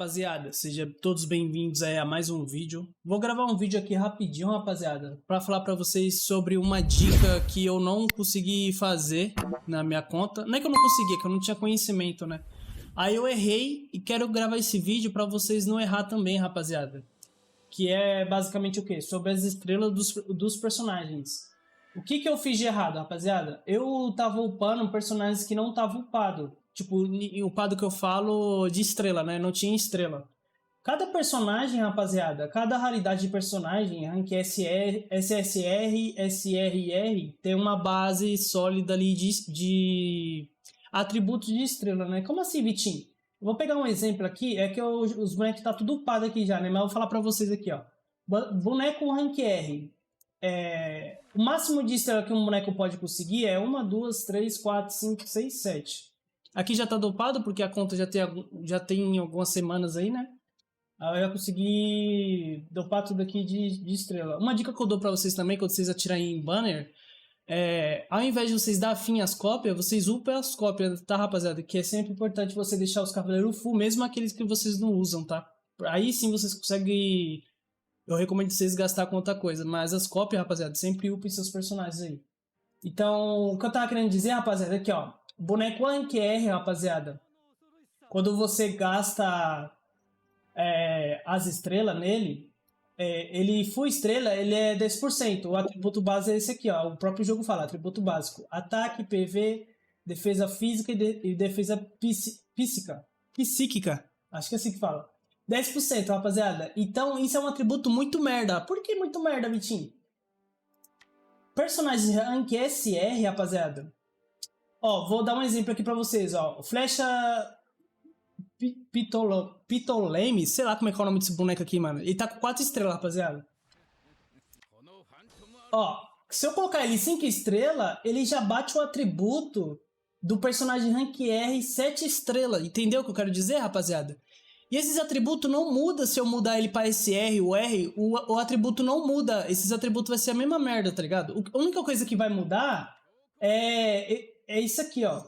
rapaziada, sejam todos bem-vindos aí a mais um vídeo. Vou gravar um vídeo aqui rapidinho, rapaziada, para falar para vocês sobre uma dica que eu não consegui fazer na minha conta. Não é que eu não consegui, é que eu não tinha conhecimento, né? Aí eu errei e quero gravar esse vídeo para vocês não errar também, rapaziada. Que é basicamente o quê? Sobre as estrelas dos personagens. O que eu fiz de errado, rapaziada? Eu tava upando personagens que não estavam upados. Tipo, upado que eu falo de estrela, né? Não tinha estrela. Cada personagem, rapaziada, cada raridade de personagem, rank SR, SSR, SRR, tem uma base sólida ali de atributos de estrela, né? Como assim, Vitinho? Vou pegar um exemplo aqui, é que os bonecos tá tudo upado aqui já, né? Mas eu vou falar pra vocês aqui, ó. Boneco rank R. O máximo de estrela que um boneco pode conseguir é 1, 2, 3, 4, 5, 6, 7. Aqui já tá dopado, porque a conta já tem algumas semanas aí, né? Aí eu já consegui dopar tudo aqui de estrela. Uma dica que eu dou pra vocês também, quando vocês atirarem em banner, ao invés de vocês dar fim às cópias, vocês upem as cópias, tá, rapaziada? Que é sempre importante você deixar os cavaleiros full, mesmo aqueles que vocês não usam, tá? Aí sim vocês conseguem... Eu recomendo vocês gastar com outra coisa, mas as cópias, rapaziada, sempre upem seus personagens aí. Então, o que eu tava querendo dizer, rapaziada, aqui, ó. Boneco Rank R, rapaziada. Quando você gasta as estrelas nele, ele full estrela, ele é 10%. O atributo base é esse aqui, ó. O próprio jogo fala, atributo básico. Ataque, PV, defesa física e defesa psíquica. Acho que é assim que fala. 10%, rapaziada. Então, isso é um atributo muito merda. Por que muito merda, Vitinho? Personagens rank SR, rapaziada. Ó, vou dar um exemplo aqui pra vocês, ó. Flecha Pitoleme, sei lá como é que é o nome desse boneco aqui, mano. Ele tá com 4 estrelas, rapaziada. Ó, se eu colocar ele 5 estrelas, ele já bate o atributo do personagem rank R 7 estrelas. Entendeu o que eu quero dizer, rapaziada? E esses atributos não mudam se eu mudar ele para SR ou R. O atributo não muda. Esses atributos vai ser a mesma merda, tá ligado? A única coisa que vai mudar é isso aqui, ó.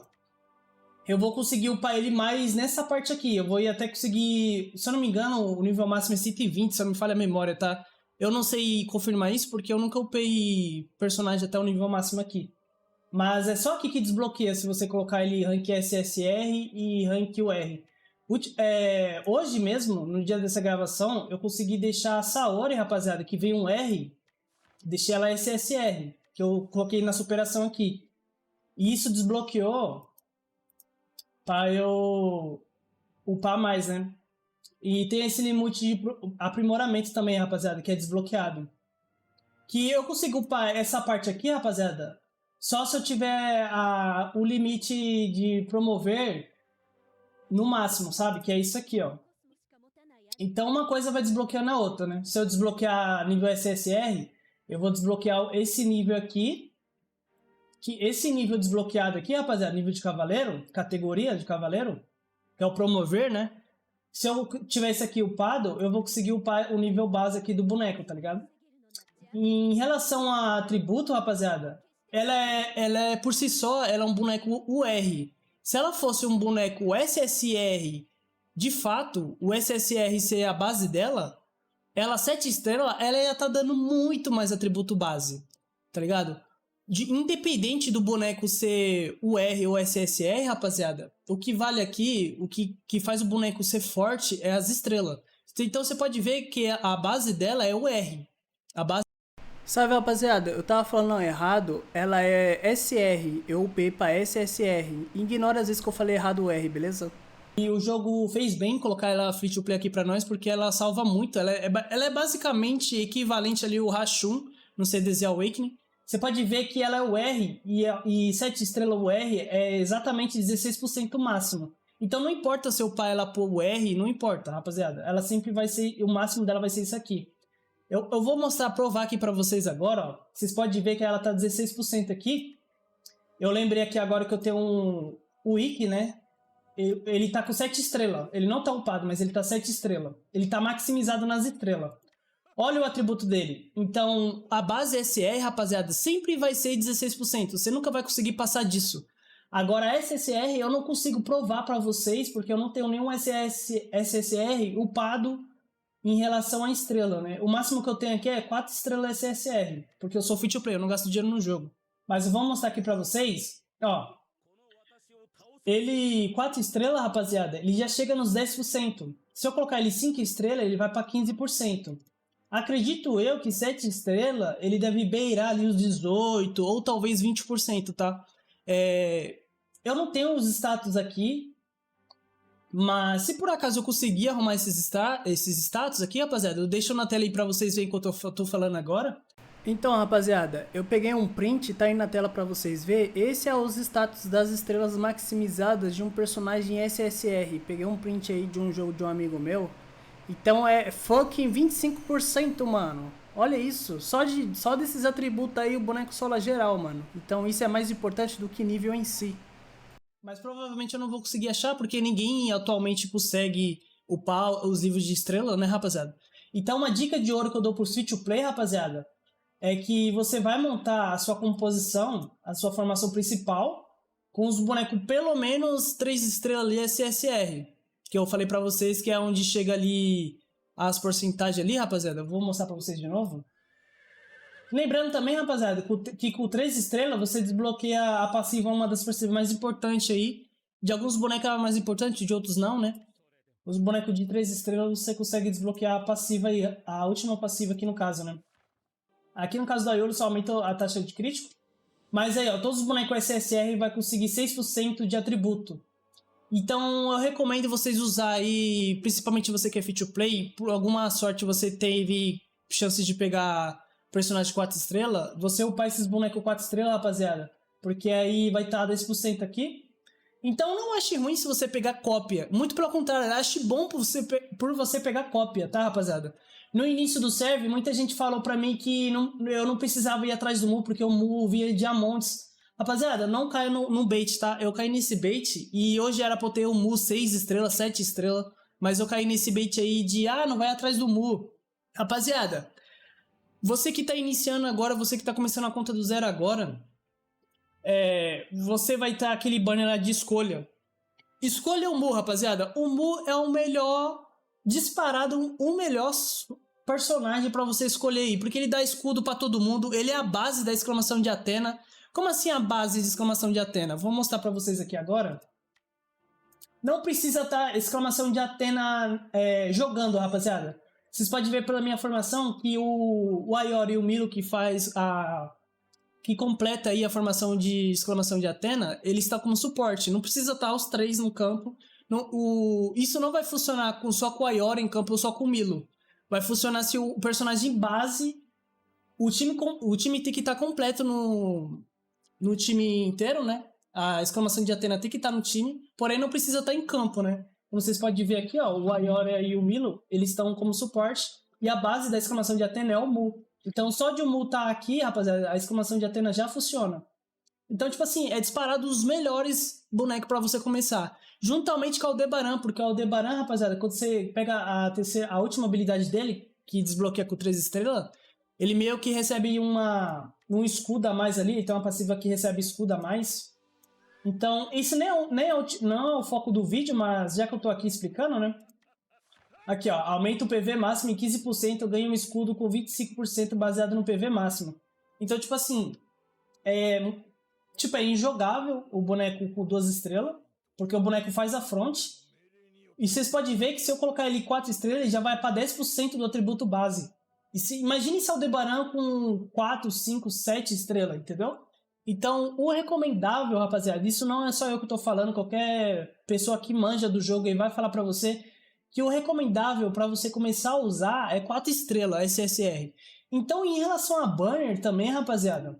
Eu vou conseguir upar ele mais nessa parte aqui. Eu vou até conseguir... Se eu não me engano, o nível máximo é 120, se eu não me falha a memória, tá? Eu não sei confirmar isso porque eu nunca upei personagem até o nível máximo aqui. Mas é só aqui que desbloqueia se você colocar ele rank SSR e rank UR. Hoje mesmo, no dia dessa gravação, eu consegui deixar a Saori, rapaziada, que veio um R, deixei ela SSR, que eu coloquei na superação aqui. E isso desbloqueou para eu upar mais, né? E tem esse limite de aprimoramento também, rapaziada, que é desbloqueado. Que eu consigo upar essa parte aqui, rapaziada, só se eu tiver o limite de promover no máximo, sabe? Que é isso aqui, ó. Então uma coisa vai desbloqueando a outra, né? Se eu desbloquear nível SSR, eu vou desbloquear esse nível aqui. Que esse nível desbloqueado aqui, rapaziada, nível de cavaleiro, categoria de cavaleiro, que é o promover, né? Se eu tiver esse aqui upado, eu vou conseguir upar o nível base aqui do boneco, tá ligado? Em relação a atributo, rapaziada, ela é por si só, ela é um boneco UR. Se ela fosse um boneco SSR, de fato, o SSR ser a base dela, ela 7 estrelas, ela ia estar dando muito mais atributo base, tá ligado? Independente do boneco ser UR ou SSR, rapaziada, o que vale aqui, o que faz o boneco ser forte é as estrelas. Então você pode ver que a base dela é o R. A base... Sabe, rapaziada, eu tava falando errado, ela é SR, eu upei pra SSR. Ignora às vezes que eu falei errado o R, beleza? E o jogo fez bem colocar ela free to play aqui pra nós, porque ela salva muito. Ela é basicamente equivalente ali ao Rashun no CDZ Awakening. Você pode ver que ela é o R e 7 estrelas UR é exatamente 16% máximo. Então não importa se eu upar ela por R, não importa, rapaziada. Ela sempre vai ser, o máximo dela vai ser isso aqui. Eu vou provar aqui pra vocês agora, ó. Vocês podem ver que ela tá 16% aqui. Eu lembrei aqui agora que eu tenho o Wiki, né? Ele tá com 7 estrelas. Ele não tá upado, mas ele tá 7 estrelas. Ele tá maximizado nas estrelas. Olha o atributo dele. Então, a base SR, rapaziada, sempre vai ser 16%. Você nunca vai conseguir passar disso. Agora, SSR eu não consigo provar para vocês, porque eu não tenho nenhum SSR upado em relação à estrela, né? O máximo que eu tenho aqui é 4 estrelas SSR, porque eu sou free to play, eu não gasto dinheiro no jogo. Mas eu vou mostrar aqui para vocês, ó. Ele, 4 estrelas, rapaziada, ele já chega nos 10%. Se eu colocar ele 5 estrelas, ele vai para 15%. Acredito eu que 7 estrelas, ele deve beirar ali os 18% ou talvez 20%, tá? Eu não tenho os status aqui, mas se por acaso eu conseguir arrumar esses status aqui, rapaziada, eu deixo na tela aí pra vocês verem enquanto eu tô falando agora. Então, rapaziada, eu peguei um print, tá aí na tela pra vocês verem. Esse é os status das estrelas maximizadas de um personagem SSR. Peguei um print aí de um jogo de um amigo meu. Então é fucking 25%, mano. Olha isso, só desses atributos aí o boneco sola geral, mano. Então isso é mais importante do que nível em si. Mas provavelmente eu não vou conseguir achar, porque ninguém atualmente consegue upar os livros de estrela, né, rapaziada? Então uma dica de ouro que eu dou pro free to play, rapaziada, é que você vai montar a sua composição, a sua formação principal, com os bonecos pelo menos 3 estrelas ali SSR. Que eu falei pra vocês que é onde chega ali as porcentagens ali, rapaziada. Eu vou mostrar pra vocês de novo. Lembrando também, rapaziada, que com 3 estrelas você desbloqueia a passiva, uma das passivas mais importantes aí. De alguns bonecos é mais importante, de outros não, né? Os bonecos de 3 estrelas você consegue desbloquear a passiva aí, a última passiva aqui no caso, né? Aqui no caso da Yolo só aumenta a taxa de crítico. Mas aí, ó, todos os bonecos SSR vai conseguir 6% de atributo. Então eu recomendo vocês usar aí, principalmente você que é free to play, por alguma sorte você teve chances de pegar personagem 4 estrelas, você upar esses bonecos 4 estrelas, rapaziada, porque aí vai estar 10% aqui. Então não ache ruim se você pegar cópia, muito pelo contrário, ache bom por você pegar cópia, tá, rapaziada? No início do serve, muita gente falou pra mim que eu não precisava ir atrás do Mu, porque o Mu via diamantes. Rapaziada, não caia no bait, tá? Eu caí nesse bait e hoje era pra eu ter o Mu 6 estrelas, 7 estrelas, mas eu caí nesse bait aí de, não vai atrás do Mu. Rapaziada, você que tá iniciando agora, você que tá começando a conta do zero agora, você vai estar aquele banner lá de escolha. Escolha o Mu, rapaziada. O Mu é o melhor, disparado, o melhor personagem pra você escolher aí, porque ele dá escudo pra todo mundo, ele é a base da exclamação de Athena. Como assim a base de exclamação de Athena? Vou mostrar pra vocês aqui agora. Não precisa estar exclamação de Athena jogando, rapaziada. Vocês podem ver pela minha formação que o Aior e o Milo que completa aí a formação de exclamação de Athena, ele está como suporte. Não precisa estar os 3 no campo. Isso não vai funcionar só com o Aior em campo ou só com o Milo. Vai funcionar se o personagem base... O time tem que estar completo no time inteiro, né? A exclamação de Athena tem que estar no time, porém não precisa estar em campo, né? Como vocês podem ver aqui, ó, o Aiora e o Milo, eles estão como suporte, e a base da exclamação de Athena é o Mu. Então só de o Mu estar aqui, rapaziada, a exclamação de Athena já funciona. Então, tipo assim, é disparado os melhores bonecos pra você começar. Juntamente com o Aldebaran, porque o Aldebaran, rapaziada, quando você pega a última habilidade dele, que desbloqueia com 3 estrelas, ele meio que recebe um escudo a mais ali, então uma passiva que recebe escudo a mais. Então, isso não é o foco do vídeo, mas já que eu tô aqui explicando, né? Aqui, ó, aumenta o PV máximo em 15%, eu ganho um escudo com 25% baseado no PV máximo. Então, tipo assim, é injogável o boneco com 2 estrelas, porque o boneco faz a fronte. E vocês podem ver que se eu colocar ele 4 estrelas, ele já vai para 10% do atributo base. Imagine se Aldebaran com 4, 5, 7 estrelas, entendeu? Então, o recomendável, rapaziada, isso não é só eu que tô falando, qualquer pessoa que manja do jogo aí vai falar pra você que o recomendável pra você começar a usar é 4 estrelas SSR. Então, em relação a banner também, rapaziada,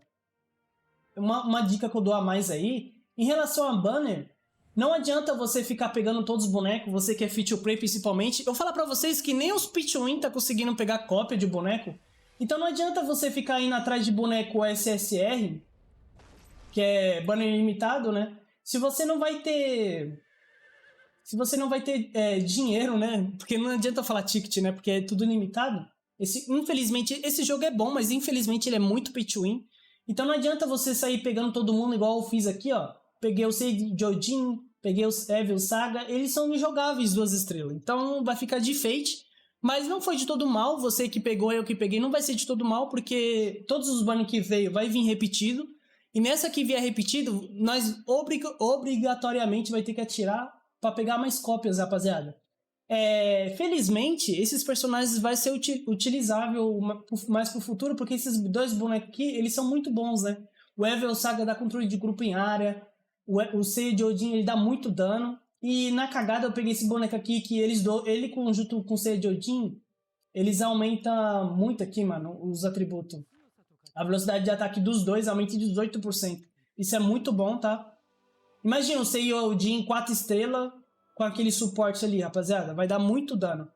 uma dica que eu dou a mais aí, em relação a banner, não adianta você ficar pegando todos os bonecos, você que é free to play principalmente. Eu falo pra vocês que nem os Pitch-Win tá conseguindo pegar cópia de boneco. Então não adianta você ficar indo atrás de boneco SSR, que é banner limitado, né? Se você não vai ter dinheiro, né? Porque não adianta falar ticket, né? Porque é tudo limitado. Infelizmente, esse jogo é bom, mas infelizmente ele é muito pay to win. Então não adianta você sair pegando todo mundo igual eu fiz aqui, ó. peguei o Seijojin, peguei o Evil Saga, eles são injogáveis 2 estrelas. Então vai ficar de Fate, mas não foi de todo mal. Você que pegou, eu que peguei, não vai ser de todo mal, porque todos os banners que veio vai vir repetido. E nessa que vier repetido, nós obrigatoriamente vai ter que atirar para pegar mais cópias, rapaziada. Felizmente, esses personagens vai ser utilizável mais pro futuro, porque esses 2 bonecos aqui, eles são muito bons, né? O Evil Saga dá controle de grupo em área, o Seijojin, ele dá muito dano, e na cagada eu peguei esse boneco aqui, que ele junto com o Seijojin, eles aumentam muito aqui, mano, os atributos. A velocidade de ataque dos dois aumenta em 18%. Isso é muito bom, tá? Imagina o Seijojin 4 estrelas com aquele suporte ali, rapaziada. Vai dar muito dano.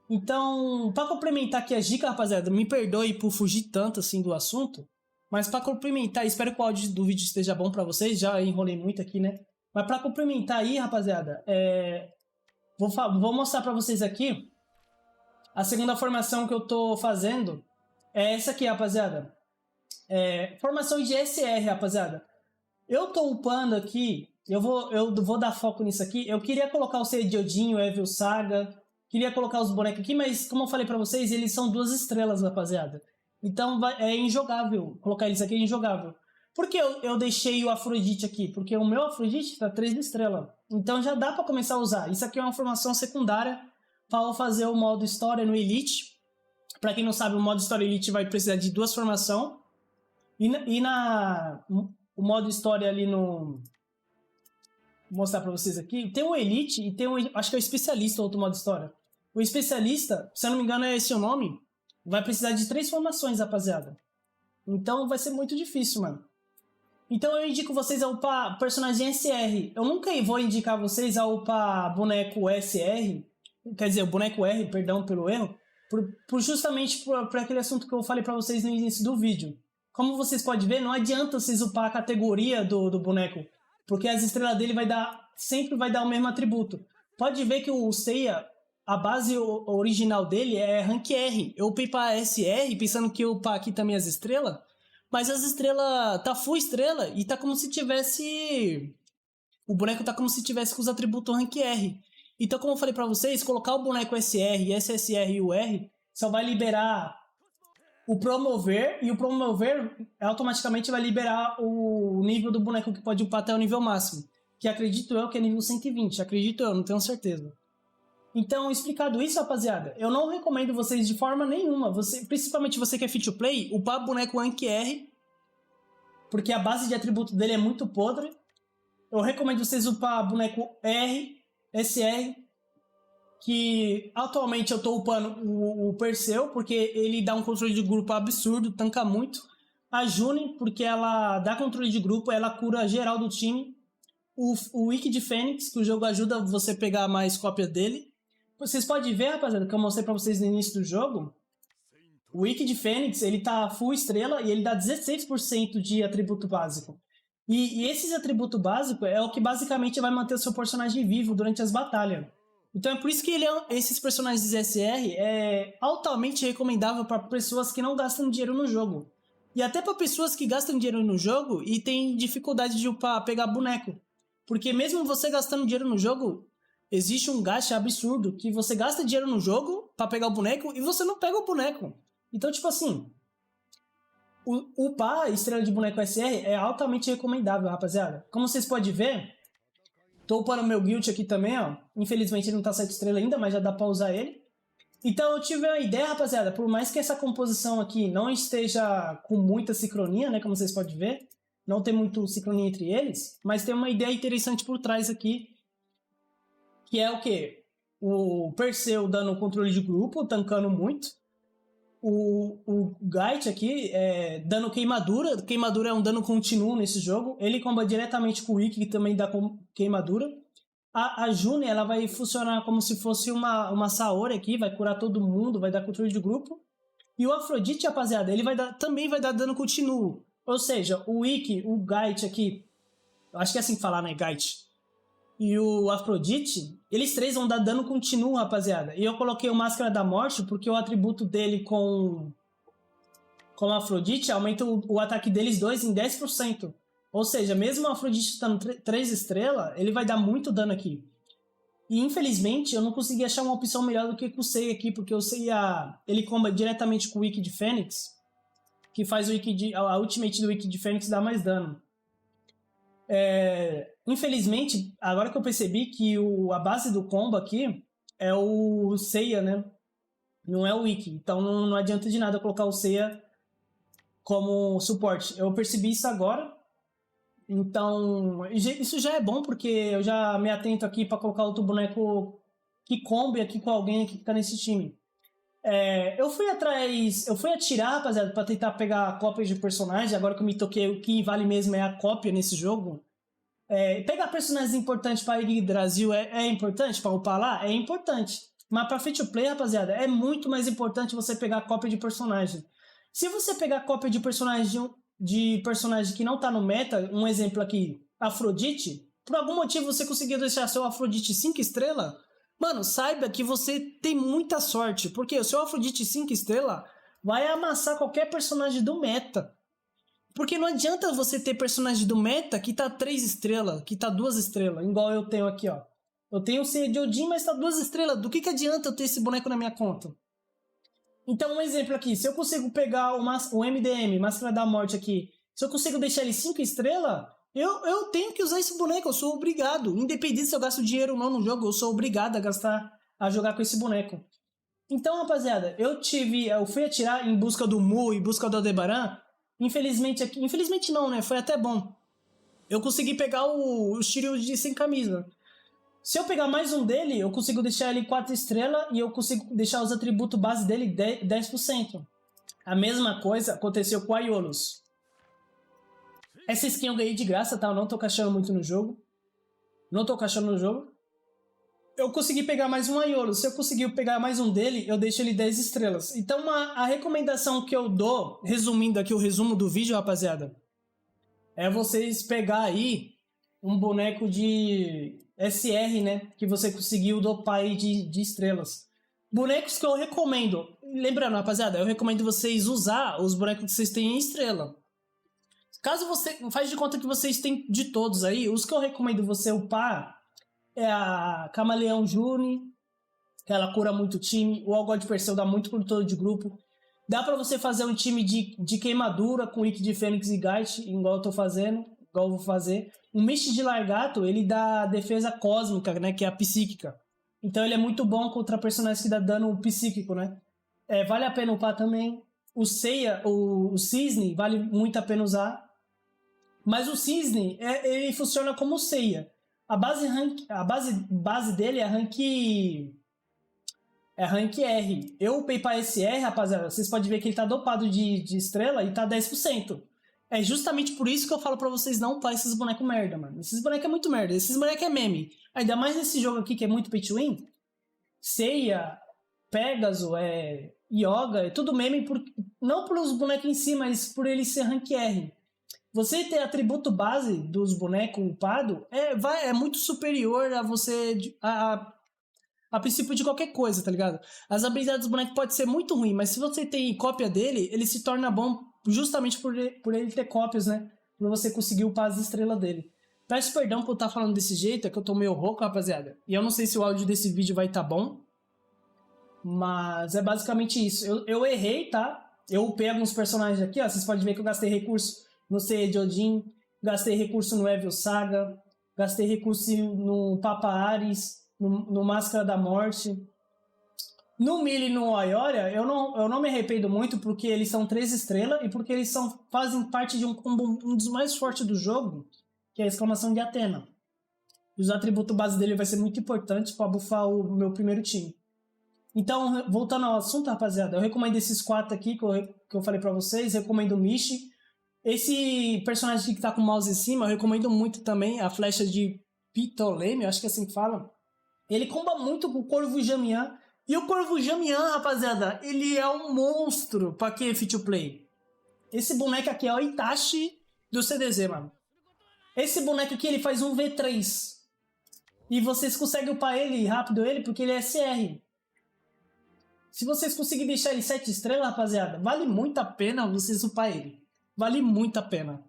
Então, pra complementar aqui as dicas, rapaziada, me perdoe por fugir tanto assim do assunto, mas pra complementar, espero que o áudio do vídeo esteja bom pra vocês, já enrolei muito aqui, né? Mas pra complementar aí, rapaziada, vou mostrar pra vocês aqui a segunda formação que eu tô fazendo. É essa aqui, rapaziada. Formação de SR, rapaziada. Eu tô upando aqui, eu vou dar foco nisso aqui. Eu queria colocar o Seijojin, o Evil Saga, queria colocar os bonecos aqui, mas como eu falei pra vocês, eles são 2 estrelas, rapaziada. Então é injogável, colocar eles aqui é injogável. Por que eu deixei o Afrodite aqui? Porque o meu Afrodite tá 3 estrelas. Então já dá pra começar a usar. Isso aqui é uma formação secundária para fazer o modo história no Elite. Pra quem não sabe, o modo história Elite vai precisar de 2 formações. O modo história ali no... Vou mostrar pra vocês aqui. Tem o Elite e tem o... Acho que é o Especialista, outro modo história. O Especialista, se eu não me engano é esse o nome, vai precisar de 3 formações, rapaziada. Então vai ser muito difícil, mano. Então eu indico vocês a upar personagem SR. Eu nunca vou indicar vocês a upar boneco SR. Quer dizer, o boneco R, perdão pelo erro. Justamente por aquele assunto que eu falei pra vocês no início do vídeo. Como vocês podem ver, não adianta vocês upar a categoria do boneco, porque as estrelas dele sempre vai dar o mesmo atributo. Pode ver que o Seiya, a base original dele é rank R. Eu upei para SR, pensando que eu upar aqui também as estrelas, mas as estrelas tá full estrela e tá como se tivesse... O boneco tá como se tivesse com os atributos rank R. Então, como eu falei pra vocês, colocar o boneco SR, SSR e o R só vai liberar o promover, e o promover automaticamente vai liberar o nível do boneco que pode upar até o nível máximo, que acredito eu que é nível 120, acredito eu, não tenho certeza. Então, explicado isso, rapaziada, eu não recomendo vocês de forma nenhuma, principalmente você que é fit to play, upar boneco rank R, porque a base de atributo dele é muito podre. Eu recomendo vocês upar boneco R, SR, que atualmente eu tô upando o Perseu, porque ele dá um controle de grupo absurdo, tanca muito. A June, porque ela dá controle de grupo, ela cura geral do time. O Wiki de Fênix, que o jogo ajuda você a pegar mais cópias dele. Vocês podem ver, rapaziada, que eu mostrei pra vocês no início do jogo. O Wiki de Fênix, ele tá full estrela e ele dá 16% de atributo básico. E esses atributos básicos é o que basicamente vai manter o seu personagem vivo durante as batalhas. Então é por isso que esses personagens SR é altamente recomendável para pessoas que não gastam dinheiro no jogo. E até para pessoas que gastam dinheiro no jogo e tem dificuldade de pegar boneco. Porque mesmo você gastando dinheiro no jogo, existe um gasto absurdo que você gasta dinheiro no jogo para pegar o boneco e você não pega o boneco. Então, tipo assim, upar estrela de boneco SR é altamente recomendável, rapaziada. Como vocês podem ver, tô upando o meu guild aqui também, ó. Infelizmente ele não tá 7 estrelas ainda, mas já dá pra usar ele. Então eu tive uma ideia, rapaziada, por mais que essa composição aqui não esteja com muita sincronia, né, como vocês podem ver, não tem muito sincronia entre eles, mas tem uma ideia interessante por trás aqui, que é o quê? O Perseu dando controle de grupo, tancando muito. O Gait aqui dando queimadura. Queimadura é um dano contínuo nesse jogo. Ele comba diretamente com o Ikki, que também dá queimadura. A June, ela vai funcionar como se fosse uma Saori aqui, vai curar todo mundo, vai dar controle de grupo. E o Afrodite, rapaziada, ele também vai dar dano contínuo. Ou seja, o Ikki, o Gait aqui, acho que é assim que falar, né, Gait, e o Afrodite, eles 3 vão dar dano contínuo, rapaziada. E eu coloquei o Máscara da Morte porque o atributo dele com o Afrodite aumenta o ataque deles 2 em 10%. Ou seja, mesmo o Afrodite estando 3 estrelas, ele vai dar muito dano aqui. E infelizmente eu não consegui achar uma opção melhor do que o Seiya aqui, porque o Seiya ele comba diretamente com o Wicked Fênix, que faz a ultimate do Wicked Fênix dar mais dano. Infelizmente, agora que eu percebi que a base do combo aqui é o Seiya, né? Não é o Wiki. Então não adianta de nada eu colocar o Seiya como suporte. Eu percebi isso agora. Então, isso já é bom, porque eu já me atento aqui para colocar outro boneco que combe aqui com alguém que tá nesse time. Eu fui atirar, rapaziada, para tentar pegar cópias de personagem. Agora que eu me toquei, o que vale mesmo é a cópia nesse jogo. Pegar personagens importantes para a Liga Brasil é importante para upar lá? É importante. Mas para free to play, rapaziada, é muito mais importante você pegar cópia de personagem. Se você pegar cópia de personagem que não tá no meta, um exemplo aqui, Afrodite, por algum motivo você conseguiu deixar seu Afrodite 5 estrelas, mano, saiba que você tem muita sorte, porque o seu Afrodite 5 estrelas vai amassar qualquer personagem do meta. Porque não adianta você ter personagem do meta que tá 3 estrelas, que tá 2 estrelas, igual eu tenho aqui, ó. Eu tenho o Seiya de Odin, mas tá 2 estrelas. Do que adianta eu ter esse boneco na minha conta? Então, um exemplo aqui. Se eu consigo pegar o MDM, Máscara da Morte aqui, se eu consigo deixar ele 5 estrelas, eu tenho que usar esse boneco. Eu sou obrigado. Independente se eu gasto dinheiro ou não no jogo, eu sou obrigado a jogar com esse boneco. Então, rapaziada, eu fui atirar em busca do Mu, em busca do Aldebaran. Infelizmente não, né? Foi até bom. Eu consegui pegar o Shiryu de sem camisa. Se eu pegar mais um dele, eu consigo deixar ele 4 estrelas e eu consigo deixar os atributos base dele 10%. A mesma coisa aconteceu com o Aiolos. Essa skin eu ganhei de graça, tá? Eu não tô cachando muito no jogo. Eu consegui pegar mais um Aiolos. Se eu conseguir pegar mais um dele, eu deixo ele 10 estrelas. Então a recomendação que eu dou, resumindo aqui o resumo do vídeo, rapaziada, é vocês pegar aí um boneco de SR, né? Que você conseguiu dopar aí de estrelas. Bonecos que eu recomendo. Lembrando, rapaziada, eu recomendo vocês usar os bonecos que vocês têm em estrela. Caso você... Faz de conta que vocês têm de todos aí. Os que eu recomendo você upar é a Camaleão June, que ela cura muito o time. O Algod Perseu dá muito controle de grupo. Dá pra você fazer um time de queimadura com Wicked de Fênix e Gait, igual eu vou fazer. O Mist de Largato, ele dá defesa cósmica, né, que é a psíquica. Então ele é muito bom contra personagens que dá dano psíquico, né. Vale a pena upar também. O Seiya, o Cisne, vale muito a pena usar. Mas o Cisne, ele funciona como o Seiya. A base dele é rank R. Eu upei pra SR, rapaziada. Vocês podem ver que ele tá dopado de estrela e tá 10%. É justamente por isso que eu falo pra vocês não upar esses bonecos merda, mano. Esses bonecos é muito merda. Esses bonecos é meme. Ainda mais nesse jogo aqui que é muito pay to win. Seiya, Pegasus, Yoga, é tudo meme. Não pelos bonecos em si, mas por ele ser rank R. Você ter atributo base dos bonecos upados é muito superior a você... A princípio de qualquer coisa, tá ligado? As habilidades do boneco pode ser muito ruim, mas se você tem cópia dele, ele se torna bom justamente por ele ter cópias, né? Pra você conseguir upar as estrelas dele. Peço perdão por estar falando desse jeito, é que eu tô meio rouco, rapaziada. E eu não sei se o áudio desse vídeo vai estar bom. Mas é basicamente isso. Eu errei, tá? Eu upei alguns personagens aqui, ó. Vocês podem ver que eu gastei recurso no Seiya de Odin, gastei recurso no Evil Saga, gastei recurso no Papa Ares, no Máscara da Morte. No Melee e no Aioria, eu não me arrependo muito porque eles são 3 estrelas e porque eles fazem parte de um combo, um dos mais fortes do jogo, que é a exclamação de Athena. E os atributos base dele vai ser muito importante para buffar o meu primeiro time. Então, voltando ao assunto, rapaziada, eu recomendo esses 4 aqui que eu falei pra vocês, recomendo o Mishi. Esse personagem aqui que tá com o mouse em cima, eu recomendo muito também, a flecha de Ptolemy, acho que é assim que fala. Ele comba muito com o Corvo Jamian. E o Corvo Jamian, rapaziada, ele é um monstro pra quem é free to play. Esse boneco aqui é o Itachi do CDZ, mano. Esse boneco aqui, ele faz um V3. E vocês conseguem upar ele rápido, porque ele é SR. Se vocês conseguirem deixar ele 7 estrelas, rapaziada, vale muito a pena vocês upar ele. Vale muito a pena.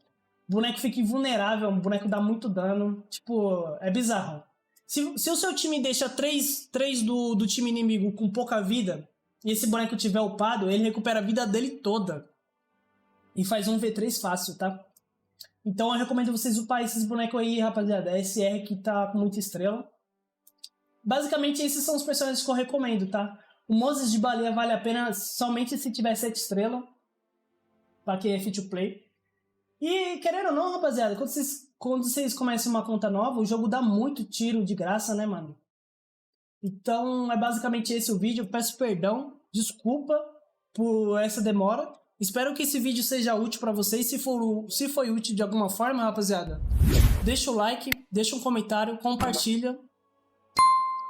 O boneco fica invulnerável, o boneco dá muito dano. Tipo, é bizarro. Se o seu time deixa 3 do time inimigo com pouca vida, e esse boneco tiver upado, ele recupera a vida dele toda. E faz um V3 fácil, tá? Então eu recomendo vocês upar esses bonecos aí, rapaziada. É SR que tá com muita estrela. Basicamente, esses são os personagens que eu recomendo, tá? O Moses de Baleia vale a pena somente se tiver 7 estrelas. Pra quem é free to play. E, querendo ou não, rapaziada, quando vocês começam uma conta nova, o jogo dá muito tiro de graça, né, mano? Então, é basicamente esse o vídeo. Eu peço perdão, desculpa por essa demora. Espero que esse vídeo seja útil pra vocês. Se foi útil de alguma forma, rapaziada, deixa o like, deixa um comentário, compartilha.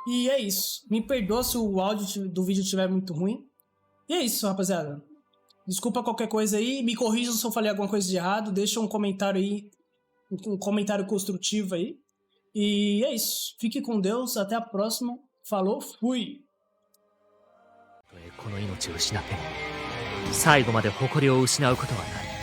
E é isso. Me perdoa se o áudio do vídeo estiver muito ruim. E é isso, rapaziada. Desculpa qualquer coisa aí. Me corrijam se eu falei alguma coisa de errado. Deixa um comentário aí. Um comentário construtivo aí. E é isso. Fique com Deus. Até a próxima. Falou. Fui. この命を失っても最後まで誇りを失うことはない。